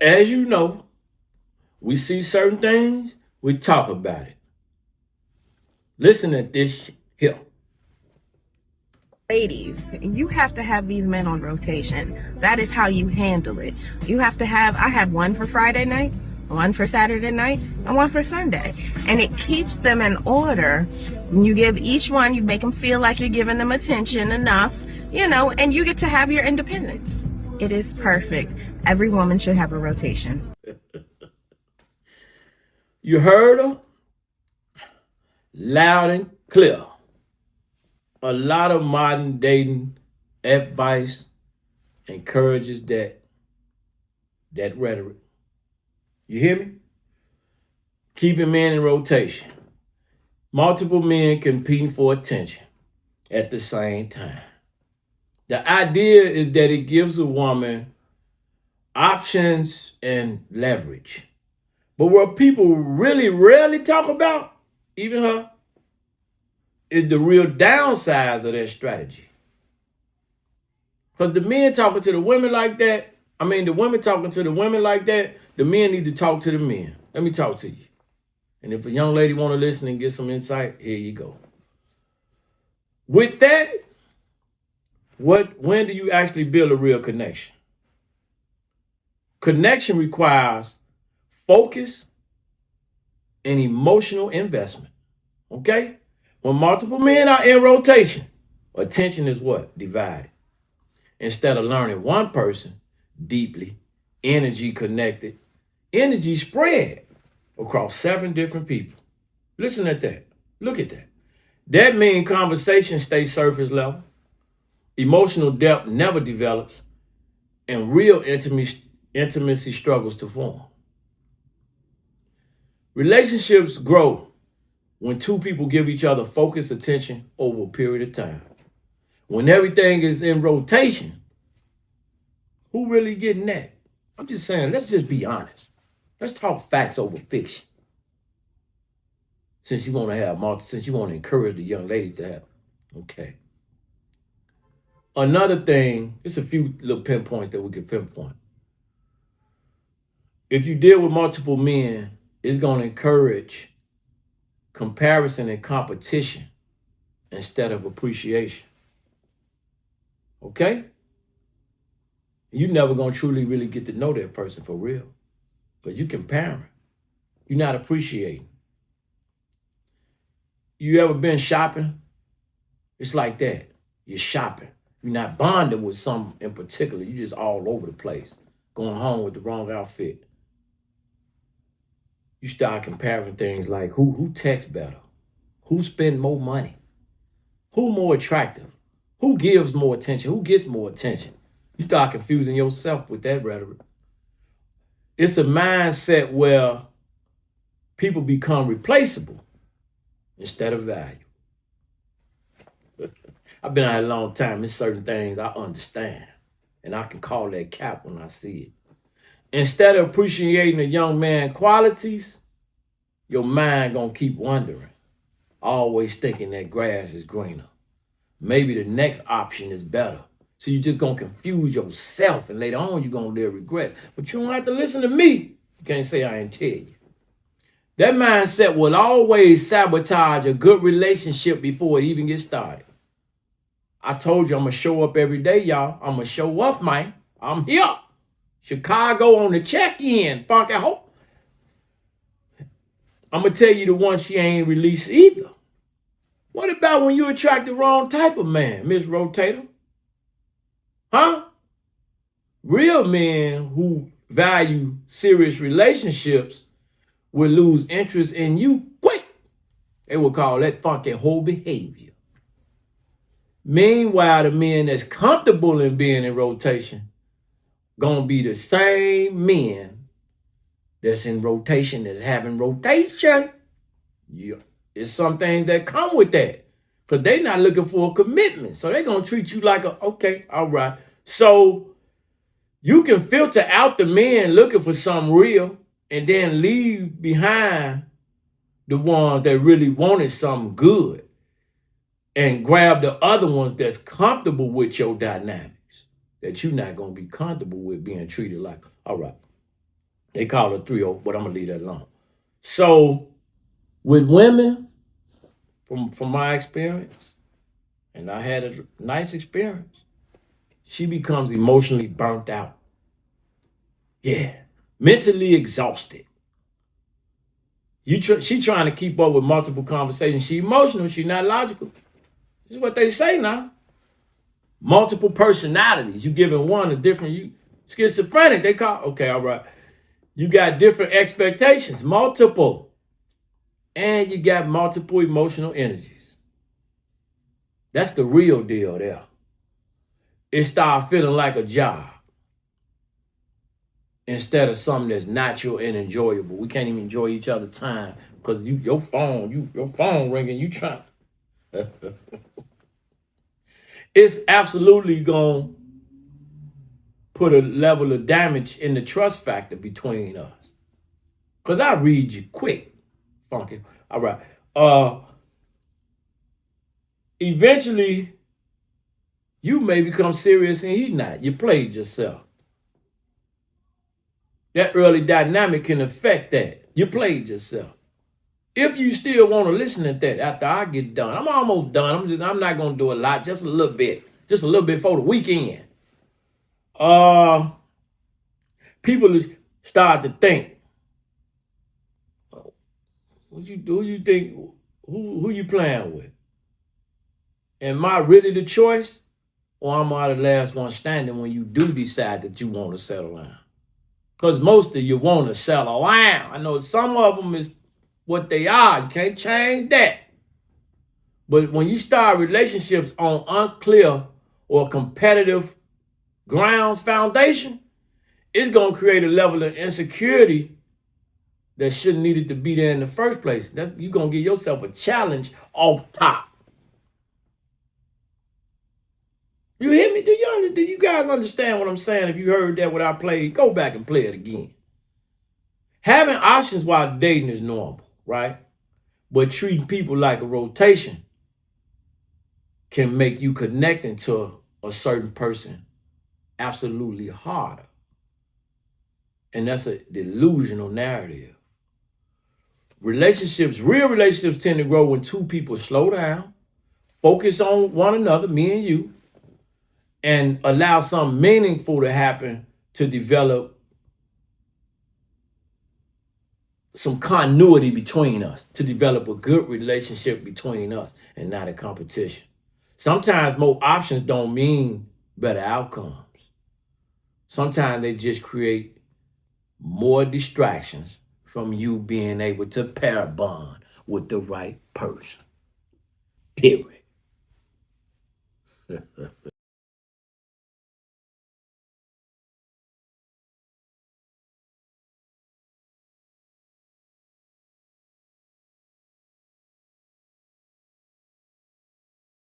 As you know, we see certain things, we talk about it. Listen at this here. Ladies, you have to have these men on rotation. That is how you handle it. You have to have, I have one for Friday night, one for Saturday night, and one for Sunday. And it keeps them in order. You give each one, you make them feel like you're giving them attention enough, and you get to have your independence. It is perfect. Every woman should have a rotation. You heard her loud and clear. A lot of modern dating advice encourages that rhetoric. You hear me? Keeping men in rotation. Multiple men competing for attention at the same time. The idea is that it gives a woman options and leverage. But what people really rarely talk about, even her, is the real downsides of that strategy. Because the men talking to the women like that, the women talking to the women like that, the men need to talk to the men. Let me talk to you. And if a young lady want to listen and get some insight, here you go. With that, when do you actually build a real connection? Connection requires focus and emotional investment. Okay? When multiple men are in rotation, attention is what? Divided. Instead of learning one person deeply, energy connected, energy spread across 7 different people. Listen at that. Look at that. That means conversation stays surface level, emotional depth never develops, and real intimacy struggles to form. Relationships grow when 2 people give each other focused attention over a period of time. When everything is in rotation, who really getting that? I'm just saying, let's just be honest. Let's talk facts over fiction. Since you want to encourage the young ladies to have. Okay. Another thing, it's a few little pinpoints that we could pinpoint. If you deal with multiple men, it's going to encourage comparison and competition instead of appreciation. Okay? You're never going to truly really get to know that person for real. Because you comparing. You're not appreciating. You ever been shopping? It's like that. You're shopping. You're not bonded with something in particular. You're just all over the place. Going home with the wrong outfit. You start comparing things like who texts better? Who spends more money? Who more attractive? Who gives more attention? Who gets more attention? You start confusing yourself with that rhetoric. It's a mindset where people become replaceable instead of value. I've been out a long time. There's certain things I understand, and I can call that cap when I see it. Instead of appreciating a young man's qualities, your mind gonna keep wondering, always thinking that grass is greener. Maybe the next option is better. So you're just gonna confuse yourself, and later on you're gonna live regrets. But you don't have to listen to me. You can't say I ain't tell you. That mindset will always sabotage a good relationship before it even gets started. I told you I'm gonna show up every day, y'all. I'm gonna show up, man. I'm here. Chicago on the check-in, funky hope. I'm gonna tell you the one she ain't released either. What about when you attract the wrong type of man, Miss Rotator? Huh? Real men who value serious relationships will lose interest in you quick. They will call that funky whole behavior. Meanwhile, the men that's comfortable in being in rotation gonna be the same men that's in rotation, that's having rotation. Yeah. It's some things that come with that. Because they're not looking for a commitment. So they're gonna treat you like okay, all right. So you can filter out the men looking for something real and then leave behind the ones that really wanted something good and grab the other ones that's comfortable with your dynamics, that you're not going to be comfortable with being treated like, all right. They call it 3-0, but I'm gonna leave that alone. So with women, from my experience, and I had a nice experience, she becomes emotionally burnt out. Yeah. Mentally exhausted. She trying to keep up with multiple conversations. She emotional, she not logical. This is what they say now. Multiple personalities. You giving one a different, you schizophrenic, they call, okay, all right. You got different expectations, multiple. And you got multiple emotional energies. That's the real deal there. It start feeling like a job instead of something that's natural and enjoyable. We can't even enjoy each other's time because your phone ringing, you trying. It's absolutely gonna put a level of damage in the trust factor between us. Cause I read you quick, funky. All right. Eventually, you may become serious and he not. You played yourself. That early dynamic can affect that. You played yourself. If you still want to listen to that after I get done, I'm almost done. I'm not gonna do a lot, just a little bit. Just a little bit for the weekend. Uh People start to think, what you do, you think who you playing with? Am I really the choice? Or am I the last one standing when you do decide that you want to settle down? Because most of you want to settle down. I know some of them is what they are. You can't change that. But when you start relationships on unclear or competitive grounds foundation, it's going to create a level of insecurity that shouldn't needed to be there in the first place. You're going to give yourself a challenge off top. You hear me? Do you guys understand what I'm saying? If you heard that what I played, go back and play it again. Having options while dating is normal, right? But treating people like a rotation can make you connecting to a certain person absolutely harder. And that's a delusional narrative. Real relationships tend to grow when two people slow down, focus on one another, me and you, and allow something meaningful to happen to develop some continuity between us, to develop a good relationship between us and not a competition. Sometimes more options don't mean better outcomes. Sometimes they just create more distractions from you being able to pair bond with the right person. Period.